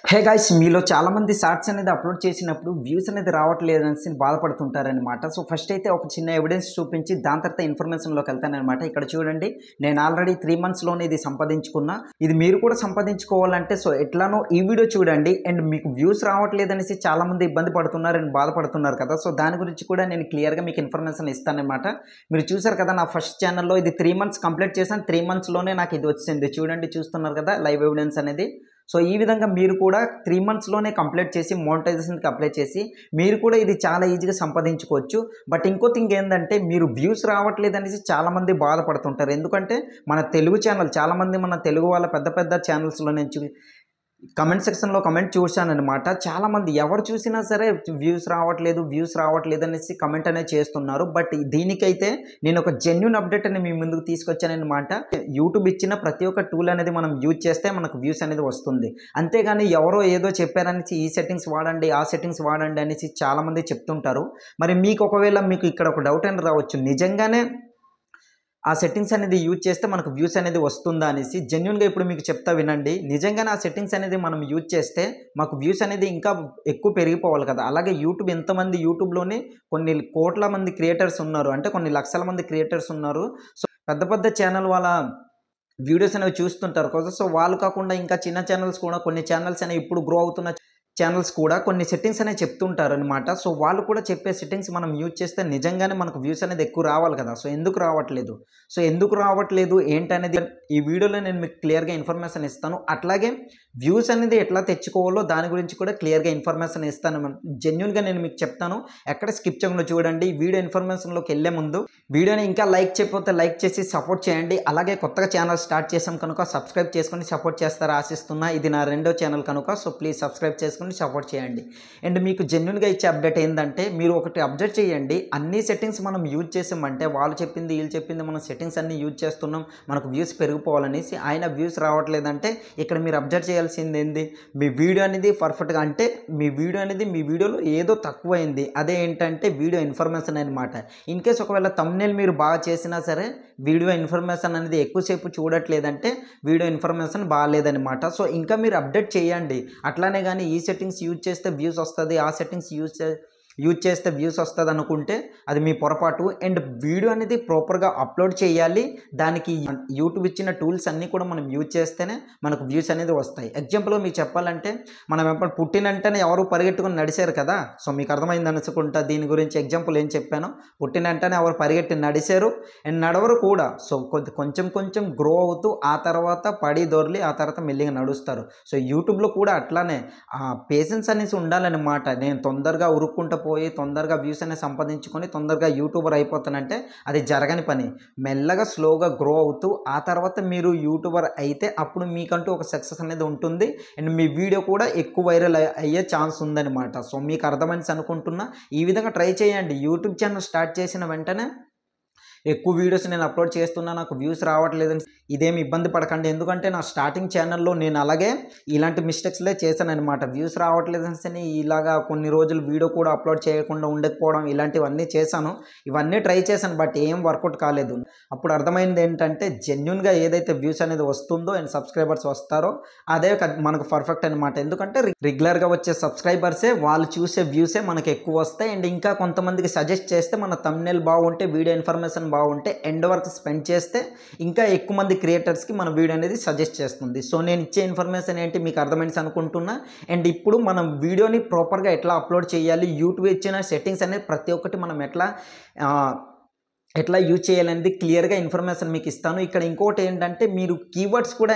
Hey guys, మీలో చాలామంది shorts అనేది అప్లోడ్ చేసినప్పుడు వ్యూస్ అనేది రావట్లేదు అనేసి బాధపడుతుంటారనమాట. సో ఫస్ట్ అయితే ఒక చిన్న ఎవిడెన్స్ చూపించి దాని తర్వాత ఇన్ఫర్మేషన్లోకి వెళ్తానమాట. ఇక్కడ చూడండి, నేను ఆల్రెడీ 3 monthsలోనే ఇది సంపాదించుకున్నా. ఇది మీరు కూడా సంపాదించుకోవాలంటే సో ఎట్లానో ఈ వీడియో చూడండి. అండ్ మీకు వ్యూస్ రావట్లేదు అనేసి చాలామంది ఇబ్బంది పడుతున్నారు అండ్ బాధపడుతున్నారు కదా. సో దాని గురించి కూడా నేను క్లియర్గా మీకు ఇన్ఫర్మేషన్ ఇస్తానమాట. మీరు చూసారు కదా, నా ఫస్ట్ ఛానల్లో ఇది 3 months కంప్లీట్ చేశాను. 3 monthsలోనే నాకు ఇది వచ్చింది. చూడండి, చూస్తున్నారు కదా లైవ్ ఎవిడెన్స్ అనేది. సో ఈ విధంగా మీరు కూడా 3 monthsలోనే కంప్లీట్ చేసి మోనిటైజేషన్కి అప్లై చేసి మీరు కూడా ఇది చాలా ఈజీగా సంపాదించుకోవచ్చు. బట్ ఇంకో థింగ్ ఏంటంటే, మీరు వ్యూస్ రావట్లేదు అనేసి చాలామంది బాధపడుతుంటారు. ఎందుకంటే మన తెలుగు ఛానల్ చాలామంది మన తెలుగు వాళ్ళ పెద్ద పెద్ద ఛానల్స్లో నుంచి కమెంట్ సెక్షన్లో కమెంట్ చూశానమాట. చాలామంది ఎవరు చూసినా సరే వ్యూస్ రావట్లేదు అనేసి కమెంట్ అనేది చేస్తున్నారు. బట్ దీనికైతే నేను ఒక జెన్యూన్ అప్డేట్ అని మీ ముందుకు తీసుకొచ్చానమాట. యూట్యూబ్ ఇచ్చిన ప్రతి ఒక్క టూల్ అనేది మనం యూజ్ చేస్తే మనకు వ్యూస్ అనేది వస్తుంది. అంతేగాని ఎవరో ఏదో చెప్పారనేసి ఈ సెట్టింగ్స్ వాడండి, ఆ సెట్టింగ్స్ వాడండి అనేసి చాలామంది చెప్తుంటారు. మరి మీకు ఒకవేళ మీకు ఇక్కడ ఒక డౌట్ అనేది రావచ్చు, నిజంగానే ఆ సెట్టింగ్స్ అనేది యూజ్ చేస్తే మనకు వ్యూస్ అనేది వస్తుందా అనేసి. జెన్యూన్గా ఇప్పుడు మీకు చెప్తా వినండి. నిజంగానే ఆ సెట్టింగ్స్ అనేది మనం యూజ్ చేస్తే మాకు వ్యూస్ అనేది ఇంకా ఎక్కువ పెరిగిపోవాలి కదా. అలాగే యూట్యూబ్ ఎంతమంది యూట్యూబ్లోనే కొన్ని కోట్ల మంది క్రియేటర్స్ ఉన్నారు, అంటే కొన్ని లక్షల మంది క్రియేటర్స్ ఉన్నారు. సో పెద్ద పెద్ద ఛానల్ వాళ్ళ వీడియోస్ అనేవి చూస్తుంటారు కదా. సో వాళ్ళు కాకుండా ఇంకా చిన్న ఛానల్స్ కూడా, కొన్ని ఛానల్స్ అనేవి ఇప్పుడు గ్రో అవుతున్న ఛానల్స్ కూడా కొన్ని సెట్టింగ్స్ అనేవి చెప్తుంటారు అనమాట. సో వాళ్ళు కూడా చెప్పే సెట్టింగ్స్ మనం యూజ్ చేస్తే నిజంగానే మనకు వ్యూస్ అనేది ఎక్కువ రావాలి కదా. సో ఎందుకు రావట్లేదు ఏంటనేది ఈ వీడియోలో నేను మీకు క్లియర్గా ఇన్ఫర్మేషన్ ఇస్తాను. అట్లాగే వ్యూస్ అనేది ఎట్లా తెచ్చుకోవాలో దాని గురించి కూడా క్లియర్గా ఇన్ఫర్మేషన్ ఇస్తాను. జెన్యూన్గా నేను మీకు చెప్తాను, ఎక్కడ స్కిప్ చేయకుండా చూడండి. వీడియో ఇన్ఫర్మేషన్లోకి వెళ్ళే ముందు వీడియోని ఇంకా లైక్ చేయకపోతే లైక్ చేసి సపోర్ట్ చేయండి. అలాగే కొత్తగా ఛానల్ స్టార్ట్ చేసాం కనుక సబ్స్క్రైబ్ చేసుకొని సపోర్ట్ చేస్తారా ఆశిస్తున్నా. ఇది నా రెండో ఛానల్ కనుక సో ప్లీజ్ సబ్స్క్రైబ్ చేసుకొని సపోర్ట్ చేయండి. అండ్ మీకు జెన్యూన్గా ఇచ్చే అప్డేట్ ఏంటంటే, మీరు ఒకటి అప్డేట్ చేయండి. అన్ని సెట్టింగ్స్ మనం యూజ్ చేసామంటే వాళ్ళు చెప్పింది వీళ్ళు చెప్పింది మనం సెట్టింగ్స్ అన్ని యూజ్ చేస్తున్నాం, మనకు వ్యూస్ పెరిగిపోవాలనేసి. ఆయన వ్యూస్ రావట్లేదంటే ఇక్కడ మీరు అబ్జర్వ్ చేయాల్సింది ఏంది, మీ వీడియో అనేది పర్ఫెక్ట్గా, అంటే మీ వీడియోలో ఏదో తక్కువైంది. అదే ఏంటంటే వీడియో ఇన్ఫర్మేషన్ అనమాట. ఇన్ కేస్ ఒకవేళ థంబ్నెయిల్ మీరు బాగా చేసినా సరే వీడియో ఇన్ఫర్మేషన్ అనేది ఎక్కువసేపు చూడట్లేదంటే వీడియో ఇన్ఫర్మేషన్ బాగాలేదనమాట. సో ఇంకా మీరు అప్డేట్ చేయండి. అట్లానే కానీ ఈ సెట్టింగ్స్ యూజ్ చేస్తే వ్యూస్ వస్తుంది, ఆ సెట్టింగ్స్ యూజ్ చేస్తే వ్యూస్ వస్తుంది అనుకుంటే అది మీ పొరపాటు. అండ్ వీడియో అనేది ప్రాపర్గా అప్లోడ్ చేయాలి. దానికి యూట్యూబ్ ఇచ్చిన టూల్స్ అన్నీ కూడా మనం యూజ్ చేస్తేనే మనకు వ్యూస్ అనేది వస్తాయి. ఎగ్జాంపుల్గా మీకు చెప్పాలంటే, మనం ఎప్పుడు పుట్టినంటనే ఎవరు పరిగెట్టుకుని నడిచారు కదా. సో మీకు అర్థమైంది అనుకుంటా దీని గురించి ఎగ్జాంపుల్ ఏం చెప్పాను. పుట్టినంటనే ఎవరు పరిగెట్టి నడిచారు అండ్ నడవరు కూడా. సో కొంచెం గ్రో అవుతూ ఆ తర్వాత పడి దొర్లి ఆ తర్వాత మెల్లిగా నడుస్తారు. సో యూట్యూబ్లో కూడా అట్లానే పేషెన్స్ అనేసి ఉండాలన్నమాట. నేను తొందరగా ఉరుక్కుంటూ పోయి తొందరగా వ్యూస్ అనేది సంపాదించుకొని తొందరగా యూట్యూబర్ అయిపోతానంటే అది జరగని పని. మెల్లగా స్లోగా గ్రో అవుతూ ఆ తర్వాత మీరు యూట్యూబర్ అయితే అప్పుడు మీకంటూ ఒక సక్సెస్ అనేది ఉంటుంది. అండ్ మీ వీడియో కూడా ఎక్కువ వైరల్ అయ్యే ఛాన్స్ ఉందన్నమాట. సో మీకు అర్థమైంది అనుకుంటున్నా. ఈ విధంగా ట్రై చేయండి. యూట్యూబ్ ఛానల్ స్టార్ట్ చేసిన వెంటనే ఎక్కువ వీడియోస్ నేను అప్లోడ్ చేస్తున్నా, నాకు వ్యూస్ రావట్లేదని ఇదేమి ఇబ్బంది పడకండి. ఎందుకంటే నా స్టార్టింగ్ ఛానల్లో నేను అలాగే ఇలాంటి మిస్టేక్స్లే చేశాను అనమాట. వ్యూస్ రావట్లేదని ఇలాగా కొన్ని రోజులు వీడియో కూడా అప్లోడ్ చేయకుండా ఉండకపోవడం, ఇలాంటివన్నీ చేశాను. ఇవన్నీ ట్రై చేశాను, బట్ ఏం వర్కౌట్ కాలేదు. అప్పుడు అర్థమైంది ఏంటంటే, జెన్యూన్గా ఏదైతే వ్యూస్ అనేది వస్తుందో అండ్ సబ్స్క్రైబర్స్ వస్తారో అదే మనకు పర్ఫెక్ట్ అనమాట. ఎందుకంటే రెగ్యులర్గా వచ్చే సబ్స్క్రైబర్సే, వాళ్ళు చూసే వ్యూసే మనకు ఎక్కువ వస్తాయి. అండ్ ఇంకా కొంతమందికి సజెస్ట్ చేస్తే, మన థంబ్నెయిల్ బాగుంటే, వీడియో ఇన్ఫర్మేషన్ బాగుంటే, ఎండ్ వరకు స్పెండ్ చేస్తే ఇంకా ఎక్కువ మంది క్రియేటర్స్కి మన వీడియో అనేది సజెస్ట్ చేస్తుంది. సో నేను ఇచ్చే ఇన్ఫర్మేషన్ ఏంటి మీకు అర్థమైంది అనుకుంటున్నా. అండ్ ఇప్పుడు మనం వీడియోని ప్రాపర్గా ఎట్లా అప్లోడ్ చేయాలి, యూట్యూబ్ ఇచ్చిన సెట్టింగ్స్ అనేది ప్రతి ఒక్కటి మనం ఎట్లా యూజ్ చేయాలనేది క్లియర్గా ఇన్ఫర్మేషన్ మీకు ఇస్తాను. ఇక్కడ ఇంకోటి ఏంటంటే, మీరు కీవర్డ్స్ కూడా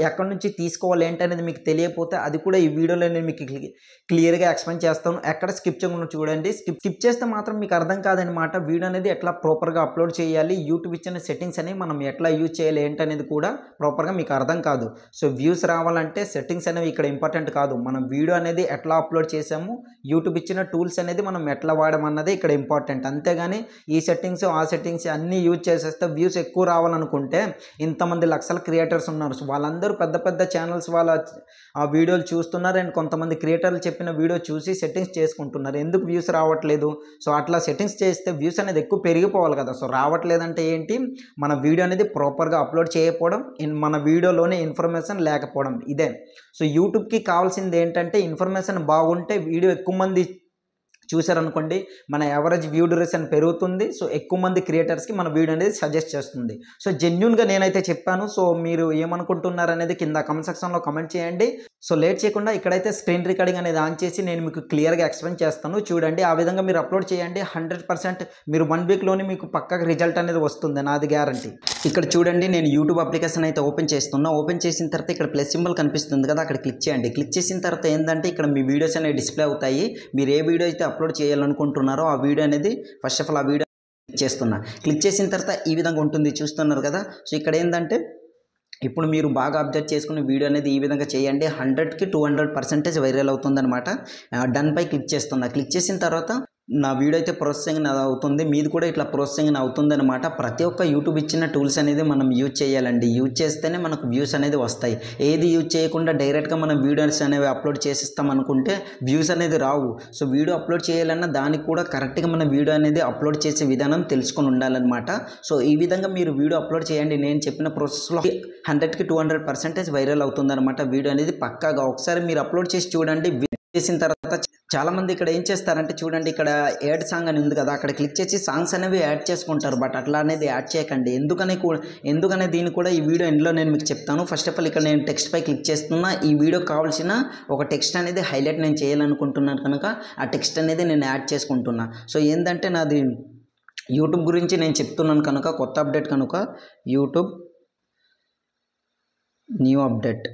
ఎక్కడి నుంచి తీసుకోవాలి ఏంటనేది మీకు తెలియకపోతే అది కూడా ఈ వీడియోలో నేను మీకు క్లియర్గా ఎక్స్ప్లెయిన్ చేస్తాను. ఎక్కడ స్కిప్ చేయకుండా చూడండి. స్కిప్ చేస్తే మాత్రం మీకు అర్థం కాదనమాట. వీడియో అనేది ఎట్లా ప్రాపర్గా అప్లోడ్ చేయాలి, యూట్యూబ్ ఇచ్చిన సెట్టింగ్స్ అనేవి మనం ఎట్లా యూజ్ చేయాలి ఏంటనేది కూడా ప్రాపర్గా మీకు అర్థం కాదు. సో వ్యూస్ రావాలంటే సెట్టింగ్స్ అనేవి ఇక్కడ ఇంపార్టెంట్ కాదు. మనం వీడియో అనేది ఎట్లా అప్లోడ్ చేసాము, యూట్యూబ్ ఇచ్చిన టూల్స్ అనేది మనం ఎట్లా వాడమన్నది ఇక్కడ ఇంపార్టెంట్. అంతేగాని ఈ సెట్టింగ్స్ ఆ సెట్టింగ్స్ అన్నీ యూజ్ చేసేస్తే వ్యూస్ ఎక్కువ రావాలనుకుంటే ఇంతమంది లక్షల క్రియేటర్స్ ఉన్నారు. సో వాళ్ళందరూ పెద్ద పెద్ద ఛానల్స్ వాళ్ళ ఆ వీడియోలు చూస్తున్నారు అండ్ కొంతమంది క్రియేటర్లు చెప్పిన వీడియో చూసి సెట్టింగ్స్ చేసుకుంటున్నారు. ఎందుకు వ్యూస్ రావట్లేదు? సో అట్లా సెట్టింగ్స్ చేస్తే వ్యూస్ అనేది ఎక్కువ పెరిగిపోవాలి కదా. సో రావట్లేదంటే ఏంటి, మన వీడియో అనేది ప్రాపర్గా అప్లోడ్ చేయకపోవడం, మన వీడియోలోనే ఇన్ఫర్మేషన్ లేకపోవడం, ఇదే. సో యూట్యూబ్కి కావాల్సింది ఏంటంటే ఇన్ఫర్మేషన్ బాగుంటే వీడియో ఎక్కువ మంది చూసారనుకోండి, మన యావరేజ్ వ్యూ డ్యూరేషన్ పెరుగుతుంది. సో ఎక్కువ మంది క్రియేటర్స్కి మన వీడియో అనేది సజెస్ట్ చేస్తుంది. సో జెన్యూన్గా నేనైతే చెప్పాను. సో మీరు ఏమనుకుంటున్నారు అనేది కింద కమెంట్ సెక్షన్లో కమెంట్ చేయండి. సో లేట్ చేయకుండా ఇక్కడైతే స్క్రీన్ రికార్డింగ్ అనేది ఆన్ చేసి నేను మీకు క్లియర్గా ఎక్స్ప్లెయిన్ చేస్తాను. చూడండి, ఆ విధంగా మీరు అప్లోడ్ చేయండి. 100% మీరు 1 వీక్లోనే మీకు పక్కాగా రిజల్ట్ అనేది వస్తుంది, నాది గ్యారంటీ. ఇక్కడ చూడండి, నేను యూట్యూబ్ అప్లికేషన్ అయితే ఓపెన్ చేస్తున్నా. ఓపెన్ చేసిన తర్వాత ఇక్కడ ప్లస్ సింబల్ కనిపిస్తుంది కదా, అక్కడ క్లిక్ చేయండి. క్లిక్ చేసిన తర్వాత ఏంటంటే ఇక్కడ మీ వీడియోస్ అనేవి డిస్ప్లే అవుతాయి. మీరు ఏ వీడియో అయితే అప్లోడ్ చేయాలనుకుంటున్నారో ఆ వీడియో అనేది ఫస్ట్ ఆఫ్ ఆల్ ఆ వీడియో చేస్తున్నా. క్లిక్ చేసిన తర్వాత ఈ విధంగా ఉంటుంది, చూస్తున్నారు కదా. సో ఇక్కడ ఏంటంటే ఇప్పుడు మీరు బాగా అబ్జర్వ్ చేసుకునే వీడియో అనేది ఈ విధంగా చేయండి. 100కి 200% వైరల్ అవుతుందన్నమాట. డన్ పై క్లిక్ చేస్తున్నా. క్లిక్ చేసిన తర్వాత నా వీడియో అయితే ప్రాసెసింగ్ అవుతుంది, మీది కూడా ఇట్లా ప్రాసెసింగ్ అవుతుందన్నమాట. ప్రతి ఒక్క యూట్యూబ్ ఇచ్చిన టూల్స్ అనేది మనం యూజ్ చేయాలండి. యూజ్ చేస్తేనే మనకు వ్యూస్ అనేది వస్తాయి. ఏది యూజ్ చేయకుండా డైరెక్ట్గా మనం వీడియోస్ అనేవి అప్లోడ్ చేసిస్తాం అనుకుంటే వ్యూస్ అనేది రావు. సో వీడియో అప్లోడ్ చేయాలన్నా దానికి కూడా కరెక్ట్గా మన వీడియో అనేది అప్లోడ్ చేసే విధానం తెలుసుకొని ఉండాలన్నమాట. సో ఈ విధంగా మీరు వీడియో అప్లోడ్ చేయండి. నేను చెప్పిన ప్రాసెస్లో 100కి 200% వైరల్ అవుతుందన్నమాట. వీడియో అనేది పక్కాగా ఒకసారి మీరు అప్లోడ్ చేసి చూడండి. చేసిన తర్వాత చాలామంది ఇక్కడ ఏం చేస్తారంటే చూడండి, ఇక్కడ యాడ్ సాంగ్ అని ఉంది కదా, అక్కడ క్లిక్ చేసి సాంగ్స్ అనేవి యాడ్ చేసుకుంటారు. బట్ అట్లా అనేది యాడ్ చేయకండి. ఎందుకనే దీన్ని కూడా ఈ వీడియో ఎండ్లో నేను మీకు చెప్తాను. ఫస్ట్ ఆఫ్ ఆల్ ఇక్కడ నేను టెక్స్ట్ పై క్లిక్ చేస్తున్నా. ఈ వీడియోకి కావాల్సిన ఒక టెక్స్ట్ అనేది హైలైట్ నేను చేయాలనుకుంటున్నాను కనుక ఆ టెక్స్ట్ అనేది నేను యాడ్ చేసుకుంటున్నా. సో ఏంటంటే నాది యూట్యూబ్ గురించి నేను చెప్తున్నాను కనుక, కొత్త అప్డేట్ కనుక యూట్యూబ్ న్యూ అప్డేట్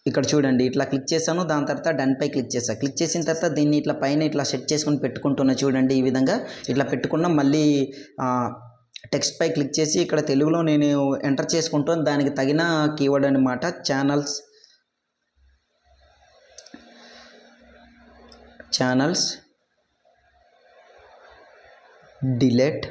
ఇక్కడ చూడండి, ఇట్లా క్లిక్ చేశాను. దాని తర్వాత డన్ పై క్లిక్ చేశాను. క్లిక్ చేసిన తర్వాత దీన్ని ఇట్లా పైన ఇట్లా సెట్ చేసుకొని పెట్టుకుంటున్నా. చూడండి, ఈ విధంగా ఇట్లా పెట్టుకున్నా. మళ్ళీ టెక్స్ట్ పై క్లిక్ చేసి ఇక్కడ తెలుగులో నేను ఎంటర్ చేసుకుంటాను. దానికి తగిన కీవర్డ్ అనమాట, ఛానల్స్ డిలీట్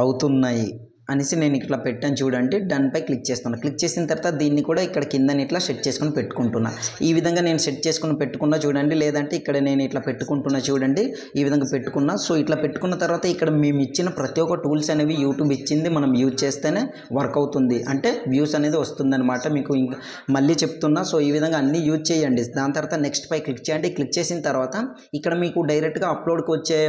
అవుతున్నాయి అనేసి నేను ఇట్లా పెట్టాను. చూడండి, డన్ పై క్లిక్ చేస్తున్నాను. క్లిక్ చేసిన తర్వాత దీన్ని కూడా ఇక్కడ కిందని ఇట్లా సెట్ చేసుకొని పెట్టుకుంటున్నా. ఈ విధంగా నేను సెట్ చేసుకుని పెట్టుకున్నా చూడండి. లేదంటే ఇక్కడ నేను ఇట్లా పెట్టుకుంటున్నా చూడండి, ఈ విధంగా పెట్టుకున్నా. సో ఇట్లా పెట్టుకున్న తర్వాత ఇక్కడ మేము ఇచ్చిన ప్రతి ఒక్క టూల్స్ అనేవి యూట్యూబ్ ఇచ్చింది మనం యూజ్ చేస్తేనే వర్క్ అవుతుంది, అంటే వ్యూస్ అనేది వస్తుందన్నమాట. మీకు ఇంకా మళ్ళీ చెప్తున్నా. సో ఈ విధంగా అన్నీ యూజ్ చేయండి. దాని తర్వాత నెక్స్ట్ పై క్లిక్ చేయండి. క్లిక్ చేసిన తర్వాత ఇక్కడ మీకు డైరెక్ట్గా అప్లోడ్కి వచ్చే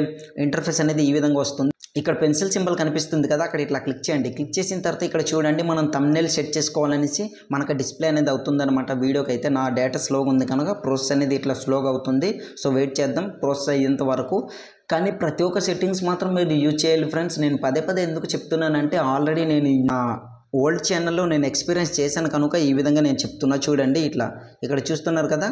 ఇంటర్ఫేస్ అనేది ఈ విధంగా వస్తుంది. ఇక్కడ పెన్సిల్ సింబల్ కనిపిస్తుంది కదా, అక్కడ ఇట్లా క్లిక్ చేయండి. క్లిక్ చేసిన తర్వాత ఇక్కడ చూడండి, మనం థంబ్నెయిల్ సెట్ చేసుకోవాలనేసి మనకు డిస్ప్లే అనేది అవుతుందన్నమాట. వీడియోకి అయితే నా డేటా స్లోగా ఉంది కనుక ప్రాసెస్ అనేది ఇట్లా స్లోగా అవుతుంది. సో వెయిట్ చేద్దాం ప్రాసెస్ అయ్యేంత వరకు. కానీ ప్రతి ఒక్క సెట్టింగ్స్ మాత్రం మీరు యూజ్ చేయాలి ఫ్రెండ్స్. నేను పదే ఎందుకు చెప్తున్నానంటే ఆల్రెడీ నేను నా ఓల్డ్ ఛానల్లో నేను ఎక్స్పీరియన్స్ చేశాను కనుక ఈ విధంగా నేను చెప్తున్నా. చూడండి, ఇట్లా ఇక్కడ చూస్తున్నారు కదా.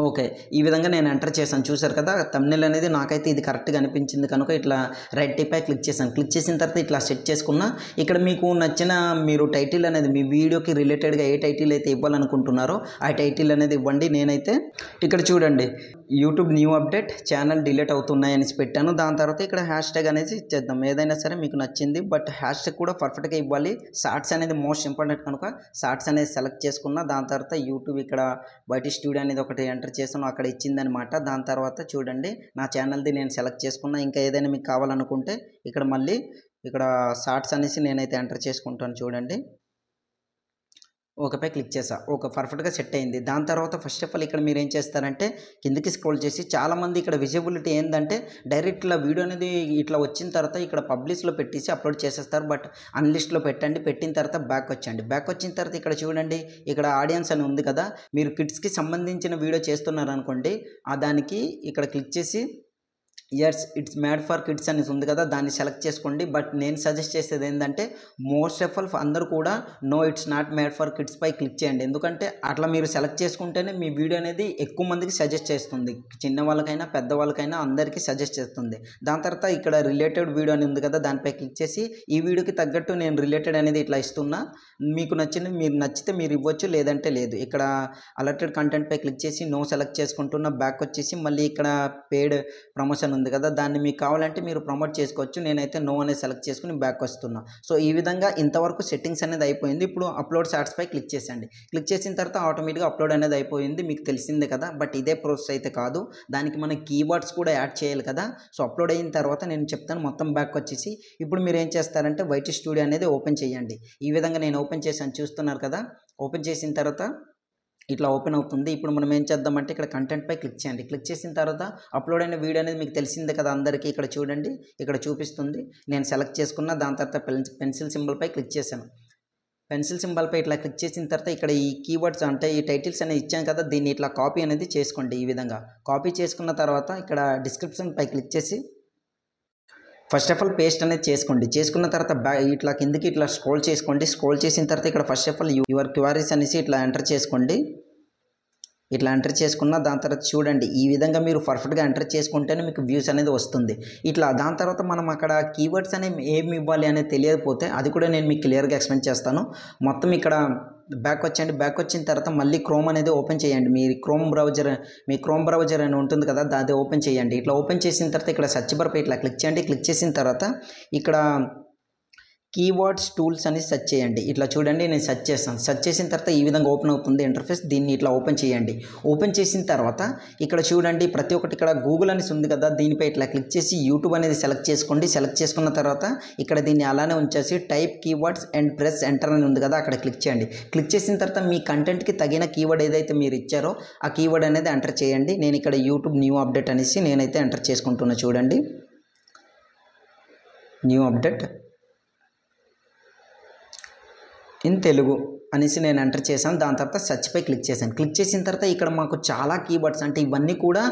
ఓకే, ఈ విధంగా నేను ఎంటర్ చేశాను. చూసారు కదా, థంబ్నెయిల్ అనేది నాకైతే ఇది కరెక్ట్గా అనిపించింది కనుక ఇట్లా రైట్ టిప్ పై క్లిక్ చేశాను. క్లిక్ చేసిన తర్వాత ఇట్లా సెట్ చేసుకున్నా. ఇక్కడ మీకు నచ్చిన మీరు టైటిల్ అనేది మీ వీడియోకి రిలేటెడ్గా ఏ టైటిల్ అయితే ఇవ్వాలనుకుంటున్నారో ఆ టైటిల్ అనేది ఇవ్వండి. నేనైతే ఇక్కడ చూడండి, YouTube new update channel delete అవుతున్నాయి అనేసి పెట్టాను. దాని తర్వాత ఇక్కడ హ్యాష్ ట్యాగ్ అనేది ఇచ్చేద్దాం. ఏదైనా సరే మీకు నచ్చింది, బట్ హ్యాష్ ట్యాగ్ కూడా పర్ఫెక్ట్గా ఇవ్వాలి. షార్ట్స్ అనేది మోస్ట్ ఇంపార్టెంట్ కనుక షార్ట్స్ అనేది సెలెక్ట్ చేసుకున్నా. దాని తర్వాత యూట్యూబ్ ఇక్కడ బయట స్టూడియో అనేది ఒకటి ఎంటర్ చేసాను, అక్కడ ఇచ్చిందనమాట. దాని తర్వాత చూడండి, నా ఛానల్ది నేను సెలెక్ట్ చేసుకున్నా. ఇంకా ఏదైనా మీకు కావాలనుకుంటే ఇక్కడ మళ్ళీ ఇక్కడ షార్ట్స్ అనేసి నేనైతే ఎంటర్ చేసుకుంటాను. చూడండి, ఓకేపై క్లిక్ చేసా. ఓకే, పర్ఫెక్ట్గా సెట్ అయింది. దాని తర్వాత ఫస్ట్ ఆఫ్ ఆల్ ఇక్కడ మీరు ఏం చేస్తారంటే కిందకి స్క్రోల్ చేసి, చాలామంది ఇక్కడ విజిబిలిటీ ఏంటంటే డైరెక్ట్ ఇలా వీడియో అనేది ఇట్లా వచ్చిన తర్వాత ఇక్కడ పబ్లిష్లో పెట్టేసి అప్లోడ్ చేసేస్తారు. బట్ అన్లిస్ట్లో పెట్టండి. పెట్టిన తర్వాత బ్యాక్ వచ్చండి. బ్యాక్ వచ్చిన తర్వాత ఇక్కడ చూడండి, ఇక్కడ ఆడియన్స్ అని ఉంది కదా, మీరు కిడ్స్కి సంబంధించిన వీడియో చేస్తున్నారు అనుకోండి, దానికి ఇక్కడ క్లిక్ చేసి ఇట్స్ మేడ్ ఫర్ కిడ్స్ అనేసి ఉంది కదా, దాన్ని సెలెక్ట్ చేసుకోండి. బట్ నేను సజెస్ట్ చేసేది ఏంటంటే మోస్ట్ ఆఫ్ ఆల్ అందరూ కూడా no it's not made for kids పై క్లిక్ చేయండి. ఎందుకంటే అట్లా మీరు సెలెక్ట్ చేసుకుంటేనే మీ వీడియో అనేది ఎక్కువ మందికి సజెస్ట్ చేస్తుంది. చిన్న వాళ్ళకైనా పెద్దవాళ్ళకైనా అందరికీ సజెస్ట్ చేస్తుంది. దాని తర్వాత ఇక్కడ రిలేటెడ్ వీడియో అని ఉంది కదా, దానిపై క్లిక్ చేసి ఈ వీడియోకి తగ్గట్టు నేను రిలేటెడ్ అనేది ఇట్లా ఇస్తున్నా. మీకు నచ్చితే మీరు ఇవ్వచ్చు, లేదంటే లేదు. ఇక్కడ అలర్టెడ్ కంటెంట్ పై క్లిక్ చేసి నో సెలెక్ట్ చేసుకుంటున్న. బ్యాక్ వచ్చేసి మళ్ళీ ఇక్కడ పెయిడ్ ప్రమోషన్ ఉంది కదా, దాన్ని మీకు కావాలంటే మీరు ప్రమోట్ చేసుకోవచ్చు. నేనైతే నో అనేది సెలెక్ట్ చేసుకుని బ్యాక్ వస్తున్నా. సో ఈ విధంగా ఇంతవరకు సెట్టింగ్స్ అనేది అయిపోయింది. ఇప్పుడు అప్లోడ్ షార్ట్స్ పై క్లిక్ చేసండి. క్లిక్ చేసిన తర్వాత ఆటోమేటిక్గా అప్లోడ్ అనేది అయిపోయింది, మీకు తెలిసిందే కదా. బట్ ఇదే ప్రాసెస్ అయితే కాదు, దానికి మనం కీవర్డ్స్ కూడా యాడ్ చేయాలి కదా. సో అప్లోడ్ అయిన తర్వాత నేను చెప్తాను. మొత్తం బ్యాక్ వచ్చేసి ఇప్పుడు మీరు ఏం చేస్తారంటే వైట్ స్టూడియో అనేది ఓపెన్ చేయండి. ఈ విధంగా నేను ఓపెన్ చేశాను, చూస్తున్నారు కదా. ఓపెన్ చేసిన తర్వాత ఇట్లా ఓపెన్ అవుతుంది. ఇప్పుడు మనం ఏం చేద్దామంటే ఇక్కడ కంటెంట్ పై క్లిక్ చేయండి. క్లిక్ చేసిన తర్వాత అప్లోడ్ అయిన వీడియో అనేది మీకు తెలిసిందే కదా అందరికీ. ఇక్కడ చూడండి, ఇక్కడ చూపిస్తుంది. నేను సెలెక్ట్ చేసుకున్న. దాని తర్వాత పెన్సిల్ సింబల్ పై క్లిక్ చేశాను. పెన్సిల్ సింబల్ పై ఇట్లా క్లిక్ చేసిన తర్వాత ఇక్కడ ఈ కీవర్డ్స్ అంటే ఈ టైటిల్స్ అనేది ఇచ్చాను కదా, దీన్ని ఇట్లా కాపీ అనేది చేసుకోండి. ఈ విధంగా కాపీ చేసుకున్న తర్వాత ఇక్కడ డిస్క్రిప్షన్ పై క్లిక్ చేసి ఫస్ట్ ఆఫ్ ఆల్ పేస్ట్ అనేది చేసుకోండి. చేసుకున్న తర్వాత ఇట్లా కిందికి ఇట్లా స్క్రోల్ చేసుకోండి. స్క్రోల్ చేసిన తర్వాత ఇక్కడ first of all your queries అనేసి ఇట్లా ఎంటర్ చేసుకోండి. ఇట్లా ఎంటర్ చేసుకున్న దాని తర్వాత చూడండి, ఈ విధంగా మీరు పర్ఫెక్ట్గా ఎంటర్ చేసుకుంటేనే మీకు వ్యూస్ అనేది వస్తుంది. ఇట్లా దాని తర్వాత మనం అక్కడ కీవర్డ్స్ అనేవి ఏమి ఇవ్వాలి అనేది తెలియకపోతే అది కూడా నేను మీకు క్లియర్గా ఎక్స్ప్లెయిన్ చేస్తాను. మొత్తం ఇక్కడ బ్యాక్ వచ్చేయండి. బ్యాక్ వచ్చిన తర్వాత మళ్ళీ క్రోమ్ అనేది ఓపెన్ చేయండి. మీ క్రోమ్ బ్రౌజర్ అని ఉంటుంది కదా, అది ఓపెన్ చేయండి. ఇట్లా ఓపెన్ చేసిన తర్వాత ఇక్కడ సెర్చ్ బార్ పై ఇట్లా క్లిక్ చేయండి. క్లిక్ చేసిన తర్వాత ఇక్కడ కీవర్డ్స్ టూల్స్ అని సెర్చ్ చేయండి. ఇట్లా చూడండి, నేను సెర్చ్ చేస్తాను. సెర్చ్ చేసిన తర్వాత ఈ విధంగా ఓపెన్ అవుతుంది ఇంటర్ఫేస్. దీన్ని ఇట్లా ఓపెన్ చేయండి. ఓపెన్ చేసిన తర్వాత ఇక్కడ చూడండి, ప్రతి ఒక్కటి ఇక్కడ గూగుల్ అనేసి ఉంది కదా, దీనిపై ఇట్లా క్లిక్ చేసి యూట్యూబ్ అనేది సెలెక్ట్ చేసుకోండి. సెలెక్ట్ చేసుకున్న తర్వాత ఇక్కడ దీన్ని అలానే ఉంచేసి type keywords and press enter అని ఉంది కదా, అక్కడ క్లిక్ చేయండి. క్లిక్ చేసిన తర్వాత మీ కంటెంట్కి తగిన కీవర్డ్ ఏదైతే మీరు ఇచ్చారో ఆ కీవర్డ్ అనేది ఎంటర్ చేయండి. నేను ఇక్కడ యూట్యూబ్ న్యూ అప్డేట్ అనేసి నేనైతే ఎంటర్ చేసుకుంటున్నా. చూడండి, న్యూ అప్డేట్ ఇన్ తెలుగు అనేసి నేను ఎంటర్ చేశాను. దాని తర్వాత సెర్చ్ పై క్లిక్ చేశాను. క్లిక్ చేసిన తర్వాత ఇక్కడ మాకు చాలా కీవర్డ్స్ అంటే ఇవన్నీ కూడా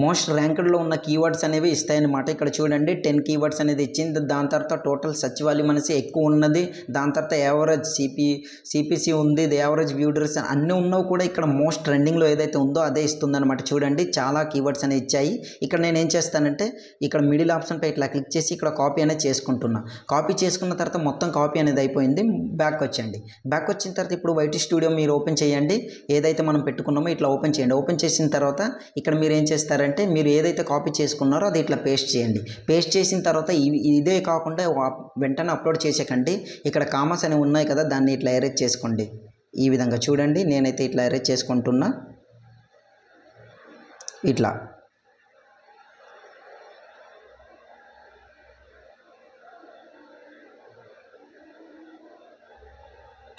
మోస్ట్ ర్యాంక్డ్లో ఉన్న కీవర్డ్స్ అనేవి ఇస్తాయన్నమాట. ఇక్కడ చూడండి 10 కీవర్డ్స్ అనేది ఇచ్చింది. దాని తర్వాత టోటల్ సెర్చ్ వాల్యూమ్ అనేసి ఎక్కువ ఉన్నది. దాని తర్వాత యావరేజ్ సిపిసి ఉంది, యావరేజ్ వ్యూడర్స్ అన్నీ ఉన్నవి కూడా ఇక్కడ మోస్ట్ ట్రెండింగ్లో ఏదైతే ఉందో అదే ఇస్తుందన్నమాట. చూడండి, చాలా కీవర్డ్స్ అనేవి ఇచ్చాయి. ఇక్కడ నేను ఏం చేస్తానంటే ఇక్కడ మిడిల్ ఆప్షన్ పై ఇట్లా క్లిక్ చేసి ఇక్కడ కాపీ అనేది చేసుకుంటున్నా. కాపీ చేసుకున్న తర్వాత మొత్తం కాపీ అనేది అయిపోయింది. బ్యాక్ వచ్చండి. బ్యాక్ వచ్చిన తర్వాత ఇప్పుడు వైట్ స్టూడియో మీరు ఓపెన్ చేయండి. ఏదైతే మనం పెట్టుకున్నామో ఇట్లా ఓపెన్ చేయండి. ఓపెన్ చేసిన తర్వాత ఇక్కడ మీరు ఏం చేస్తారంటే మీరు ఏదైతే కాపీ చేసుకున్నారో అది ఇట్లా పేస్ట్ చేయండి. పేస్ట్ చేసిన తర్వాత ఇదే కాకుండా వెంటనే అప్లోడ్ చేసేకండి. ఇక్కడ కామాస్ అనేవి ఉన్నాయి కదా, దాన్ని ఇట్లా ఎరేజ్ చేసుకోండి. ఈ విధంగా చూడండి, నేనైతే ఇట్లా ఎరేజ్ చేసుకుంటున్నా. ఇట్లా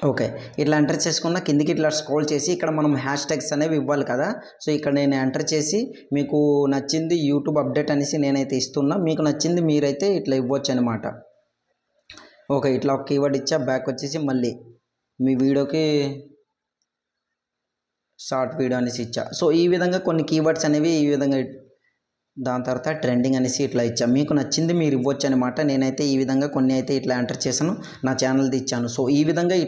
ఓకే, ఇట్లా ఎంటర్ చేసుకున్న కిందికి ఇట్లా స్క్రోల్ చేసి ఇక్కడ మనం హ్యాష్ ట్యాగ్స్ అనేవి ఇవ్వాలి కదా. సో ఇక్కడ నేను ఎంటర్ చేసి మీకు నచ్చింది యూట్యూబ్ అప్డేట్ అనేసి నేనైతే ఇస్తున్నా. మీకు నచ్చింది మీరైతే ఇట్లా ఇవ్వచ్చు అనమాట. ఓకే, ఇట్లా ఒక కీవర్డ్ ఇచ్చా. బ్యాక్ వచ్చేసి మళ్ళీ మీ వీడియోకి షార్ట్ వీడియో అనేసి ఇచ్చా. సో ఈ విధంగా కొన్ని కీవర్డ్స్ అనేవి ఈ విధంగా. దాని తర్వాత ట్రెండింగ్ అనేసి ఇట్లా ఇచ్చా. మీకు నచ్చింది మీరు ఇవ్వచ్చు అనమాట. నేనైతే ఈ విధంగా కొన్ని అయితే ఇట్లా ఎంటర్ చేశాను, నా ఛానల్ది ఇచ్చాను. సో ఈ విధంగా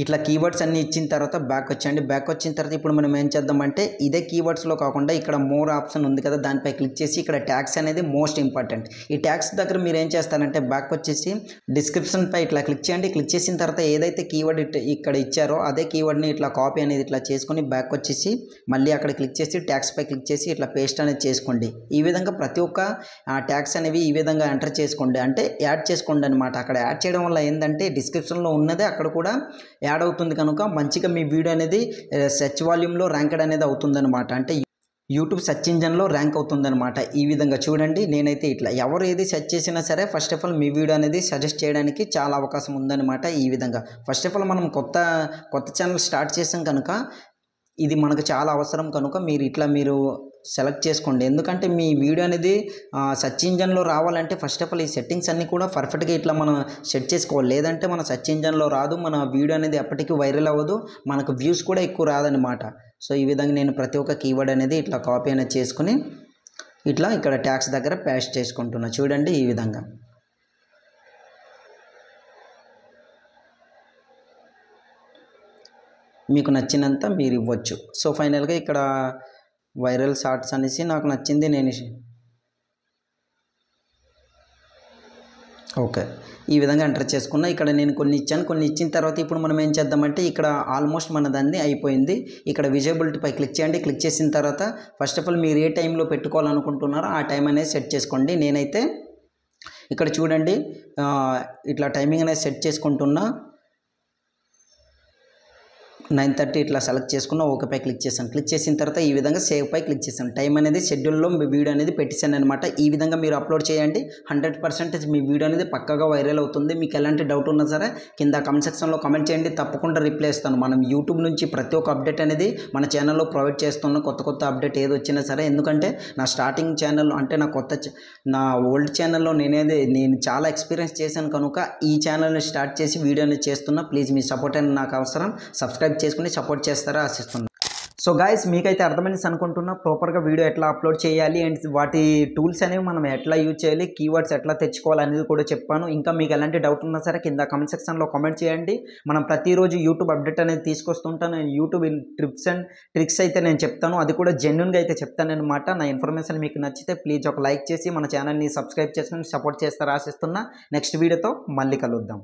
ఇట్లా కీవర్డ్స్ అన్నీ ఇచ్చిన తర్వాత బ్యాక్ వచ్చండి. బ్యాక్ వచ్చిన తర్వాత ఇప్పుడు మనం ఏం చేద్దామంటే ఇదే కీవర్డ్స్లో కాకుండా ఇక్కడ మోర్ ఆప్షన్ ఉంది కదా, దానిపై క్లిక్ చేసి ఇక్కడ ట్యాగ్స్ అనేది మోస్ట్ ఇంపార్టెంట్. ఈ ట్యాగ్స్ దగ్గర మీరు ఏం చేస్తారంటే బ్యాక్ వచ్చేసి డిస్క్రిప్షన్ పై ఇట్లా క్లిక్ చేయండి. క్లిక్ చేసిన తర్వాత ఏదైతే కీవర్డ్ ఇక్కడ ఇచ్చారో అదే కీవర్డ్ని ఇట్లా కాపీ అనేది ఇట్లా చేసుకొని బ్యాక్ వచ్చేసి మళ్ళీ అక్కడ క్లిక్ చేసి ట్యాగ్స్ పై క్లిక్ చేసి ఇట్లా పేస్ట్ అనేది చేసుకోండి. ఈ విధంగా ప్రతి ఒక్క ట్యాగ్స్ అనేవి ఈ విధంగా ఎంటర్ చేసుకోండి, అంటే యాడ్ చేసుకోండి అనమాట. అక్కడ యాడ్ చేయడం వల్ల ఏంటంటే డిస్క్రిప్షన్లో ఉన్నదే అక్కడ కూడా యాడ్ అవుతుంది కనుక మంచిగా మీ వీడియో అనేది సెర్చ్ వాల్యూమ్లో ర్యాంక్డ్ అనేది అవుతుందన్నమాట. అంటే యూట్యూబ్ సెర్చ్ ఇంజన్లో ర్యాంక్ అవుతుందన్నమాట. ఈ విధంగా చూడండి, నేనైతే ఇట్లా ఎవరు ఏది సెర్చ్ చేసినా సరే first of all me video అనేది సజెస్ట్ చేయడానికి చాలా అవకాశం ఉందన్నమాట. ఈ విధంగా ఫస్ట్ ఆఫ్ ఆల్ మనం కొత్త ఛానల్ స్టార్ట్ చేసాం కనుక ఇది మనకు చాలా అవసరం కనుక మీరు సెలెక్ట్ చేసుకోండి. ఎందుకంటే మీ వీడియో అనేది సెర్చ్ ఇంజన్లో రావాలంటే ఫస్ట్ ఆఫ్ ఆల్ ఈ సెట్టింగ్స్ అన్నీ కూడా పర్ఫెక్ట్గా ఇట్లా మనం సెట్ చేసుకోవాలి. లేదంటే మన సెర్చ్ ఇంజన్లో రాదు, మన వీడియో అనేది ఎప్పటికీ వైరల్ అవ్వదు, మనకు వ్యూస్ కూడా ఎక్కువ రాదనమాట. సో ఈ విధంగా నేను ప్రతి ఒక్క కీవర్డ్ అనేది ఇట్లా కాపీ అనేది చేసుకుని ఇట్లా ఇక్కడ ట్యాక్స్ దగ్గర పేస్ట్ చేసుకుంటున్నా చూడండి ఈ విధంగా. మీకు నచ్చినంత మీరు ఇవ్వచ్చు. సో ఫైనల్గా ఇక్కడ వైరల్ షార్ట్స్ అనేసి నాకు నచ్చింది నేను ఓకే ఈ విధంగా ఎంటర్ చేసుకున్నా. ఇక్కడ నేను కొన్ని ఇచ్చాను, కొన్ని ఇచ్చిన తర్వాత ఇప్పుడు మనం ఏం చేద్దామంటే ఇక్కడ ఆల్మోస్ట్ మన దాన్ని అయిపోయింది. ఇక్కడ విజిబిలిటీపై క్లిక్ చేయండి. క్లిక్ చేసిన తర్వాత ఫస్ట్ ఆఫ్ ఆల్ మీరు ఏ టైంలో పెట్టుకోవాలనుకుంటున్నారో ఆ టైం అనేది సెట్ చేసుకోండి. నేనైతే ఇక్కడ చూడండి ఇట్లా టైమింగ్ అనేది సెట్ చేసుకుంటున్నా. 9:30 ఇట్లా సెలెక్ట్ చేసుకున్న ఓకేపై క్లిక్ చేశాను. క్లిక్ చేసిన తర్వాత ఈ విధంగా సేవ్ పై క్లిక్ చేశాను. టైం అనేది షెడ్యూల్లో మీ వీడియో అనేది పెట్టేశాను అనమాట. ఈ విధంగా మీరు అప్లోడ్ చేయండి. 100% మీ వీడియో అనేది పక్కాగా వైరల్ అవుతుంది. మీకు ఎలాంటి డౌట్ ఉన్నా సరే కింద కామెంట్ సెక్షన్లో కామెంట్ చేయండి, తప్పకుండా రిప్లై ఇస్తాను. మనం యూట్యూబ్ నుంచి ప్రతి ఒక్క అప్డేట్ అనేది మన ఛానల్లో ప్రొవైడ్ చేస్తున్నాం. కొత్త అప్డేట్ ఏది వచ్చినా సరే, ఎందుకంటే నా స్టార్టింగ్ ఛానల్ అంటే నా ఓల్డ్ ఛానల్లో నేను చాలా ఎక్స్పీరియన్స్ చేశాను కనుక ఈ ఛానల్ని స్టార్ట్ చేసి వీడియో అనేది చేస్తున్నా. ప్లీజ్ మీ సపోర్ట్ అనేది నాకు అవసరం. సబ్స్క్రైబ్ చేసుకుని సపోర్ట్ చేస్తారా ఆశిస్తున్నాను. సో గాయస్ మీకైతే అర్థమైంది అనుకుంటున్నా ప్రాపర్గా వీడియో ఎట్లా అప్లోడ్ చేయాలి అండ్ వాటి టూల్స్ అనేవి మనం ఎట్లా యూజ్ చేయాలి, కీవర్డ్స్ ఎట్లా తెచ్చుకోవాలి అనేది కూడా చెప్పాను. ఇంకా మీకు ఎలాంటి డౌట్ ఉన్నా సరే కింద కామెంట్ సెక్షన్లో కామెంట్ చేయండి. మనం ప్రతిరోజు యూట్యూబ్ అప్డేట్ అనేది తీసుకొస్తుంటాను. నేను యూట్యూబ్ టిప్స్ అండ్ ట్రిక్స్ అయితే నేను చెప్తాను, అది కూడా జెన్యున్గా అయితే చెప్తాను అనమాట. నా ఇన్ఫర్మేషన్ మీకు నచ్చితే ప్లీజ్ ఒక లైక్ చేసి మన ఛానల్ని సబ్స్క్రైబ్ చేసుకుని సపోర్ట్ చేస్తారా ఆశిస్తున్నా. నెక్స్ట్ వీడియోతో మళ్ళీ కలుద్దాం.